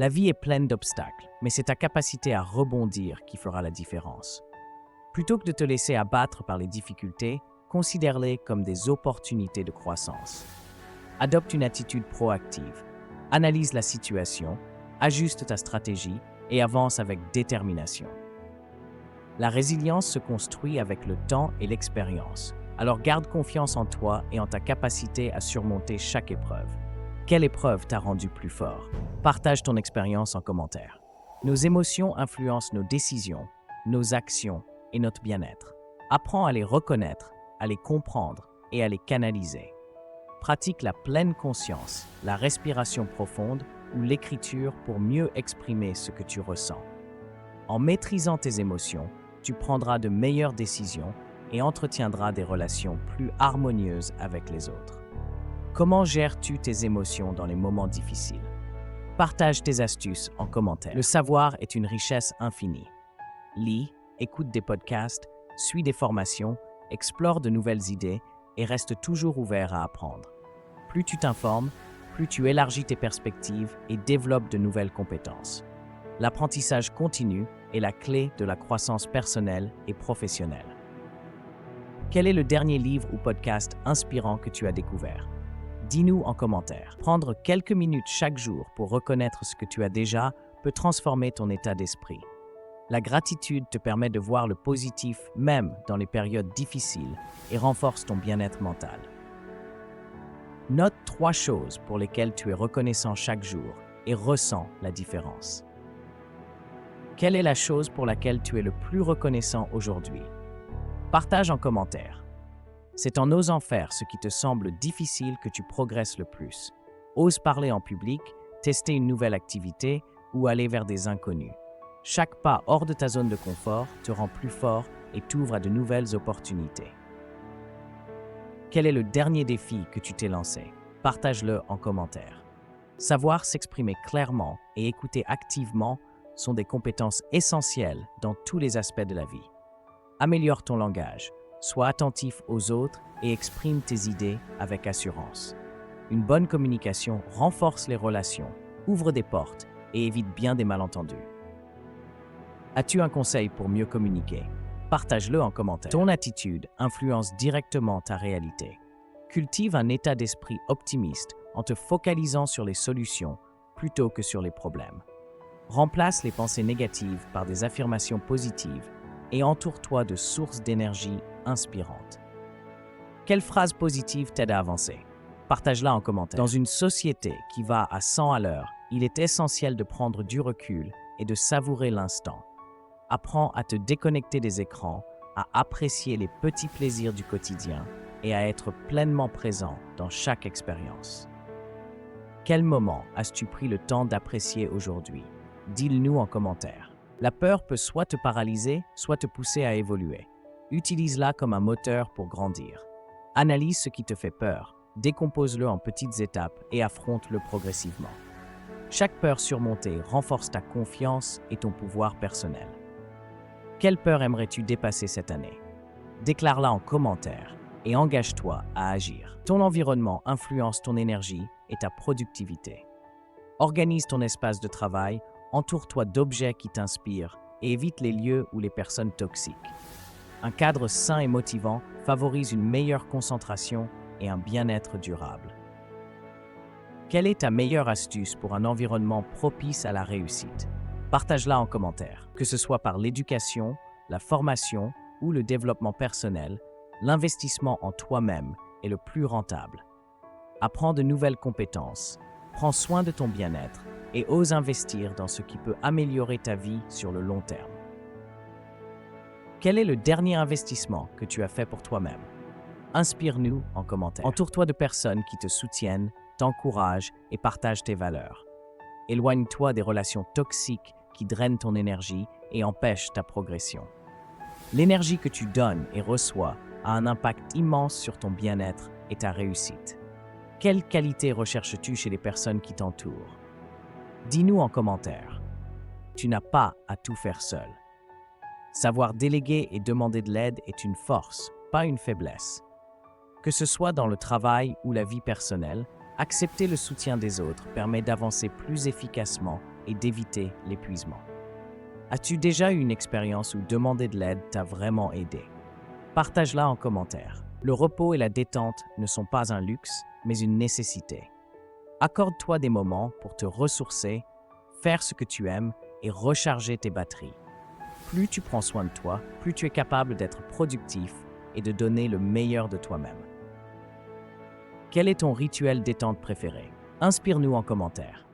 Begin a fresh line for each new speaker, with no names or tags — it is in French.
La vie est pleine d'obstacles, mais c'est ta capacité à rebondir qui fera la différence. Plutôt que de te laisser abattre par les difficultés, considère-les comme des opportunités de croissance. Adopte une attitude proactive, analyse la situation, ajuste ta stratégie et avance avec détermination. La résilience se construit avec le temps et l'expérience, alors garde confiance en toi et en ta capacité à surmonter chaque épreuve. Quelle épreuve t'a rendu plus fort? Partage ton expérience en commentaire. Nos émotions influencent nos décisions, nos actions et notre bien-être. Apprends à les reconnaître, à les comprendre et à les canaliser. Pratique la pleine conscience, la respiration profonde ou l'écriture pour mieux exprimer ce que tu ressens. En maîtrisant tes émotions, tu prendras de meilleures décisions et entretiendras des relations plus harmonieuses avec les autres. Comment gères-tu tes émotions dans les moments difficiles? Partage tes astuces en commentaire. Le savoir est une richesse infinie. Lis, écoute des podcasts, suis des formations, explore de nouvelles idées et reste toujours ouvert à apprendre. Plus tu t'informes, plus tu élargis tes perspectives et développes de nouvelles compétences. L'apprentissage continu est la clé de la croissance personnelle et professionnelle. Quel est le dernier livre ou podcast inspirant que tu as découvert? Dis-nous en commentaire. Prendre quelques minutes chaque jour pour reconnaître ce que tu as déjà peut transformer ton état d'esprit. La gratitude te permet de voir le positif même dans les périodes difficiles et renforce ton bien-être mental. Note 3 choses pour lesquelles tu es reconnaissant chaque jour et ressens la différence. Quelle est la chose pour laquelle tu es le plus reconnaissant aujourd'hui? Partage en commentaire. C'est en osant faire ce qui te semble difficile que tu progresses le plus. Ose parler en public, tester une nouvelle activité ou aller vers des inconnus. Chaque pas hors de ta zone de confort te rend plus fort et t'ouvre à de nouvelles opportunités. Quel est le dernier défi que tu t'es lancé? Partage-le en commentaire. Savoir s'exprimer clairement et écouter activement sont des compétences essentielles dans tous les aspects de la vie. Améliore ton langage, sois attentif aux autres et exprime tes idées avec assurance. Une bonne communication renforce les relations, ouvre des portes et évite bien des malentendus. As-tu un conseil pour mieux communiquer? Partage-le en commentaire. Ton attitude influence directement ta réalité. Cultive un état d'esprit optimiste en te focalisant sur les solutions plutôt que sur les problèmes. Remplace les pensées négatives par des affirmations positives et entoure-toi de sources d'énergie inspirantes. Quelle phrase positive t'aide à avancer? Partage-la en commentaire. Dans une société qui va à 100 à l'heure, il est essentiel de prendre du recul et de savourer l'instant. Apprends à te déconnecter des écrans, à apprécier les petits plaisirs du quotidien et à être pleinement présent dans chaque expérience. Quel moment as-tu pris le temps d'apprécier aujourd'hui? Dis-le-nous en commentaire. La peur peut soit te paralyser, soit te pousser à évoluer. Utilise-la comme un moteur pour grandir. Analyse ce qui te fait peur, décompose-le en petites étapes et affronte-le progressivement. Chaque peur surmontée renforce ta confiance et ton pouvoir personnel. Quelle peur aimerais-tu dépasser cette année? Déclare-la en commentaire et engage-toi à agir. Ton environnement influence ton énergie et ta productivité. Organise ton espace de travail, entoure-toi d'objets qui t'inspirent et évite les lieux ou les personnes toxiques. Un cadre sain et motivant favorise une meilleure concentration et un bien-être durable. Quelle est ta meilleure astuce pour un environnement propice à la réussite? Partage-la en commentaire. Que ce soit par l'éducation, la formation ou le développement personnel, l'investissement en toi-même est le plus rentable. Apprends de nouvelles compétences, prends soin de ton bien-être et ose investir dans ce qui peut améliorer ta vie sur le long terme. Quel est le dernier investissement que tu as fait pour toi-même? Inspire-nous en commentaire. Entoure-toi de personnes qui te soutiennent, t'encouragent et partagent tes valeurs. Éloigne-toi des relations toxiques qui drainent ton énergie et empêchent ta progression. L'énergie que tu donnes et reçois a un impact immense sur ton bien-être et ta réussite. Quelles qualités recherches-tu chez les personnes qui t'entourent? Dis-nous en commentaire. Tu n'as pas à tout faire seul. Savoir déléguer et demander de l'aide est une force, pas une faiblesse. Que ce soit dans le travail ou la vie personnelle, accepter le soutien des autres permet d'avancer plus efficacement et d'éviter l'épuisement. As-tu déjà eu une expérience où demander de l'aide t'a vraiment aidé? Partage-la en commentaire. Le repos et la détente ne sont pas un luxe, mais une nécessité. Accorde-toi des moments pour te ressourcer, faire ce que tu aimes et recharger tes batteries. Plus tu prends soin de toi, plus tu es capable d'être productif et de donner le meilleur de toi-même. Quel est ton rituel détente préféré? Inspire-nous en commentaire.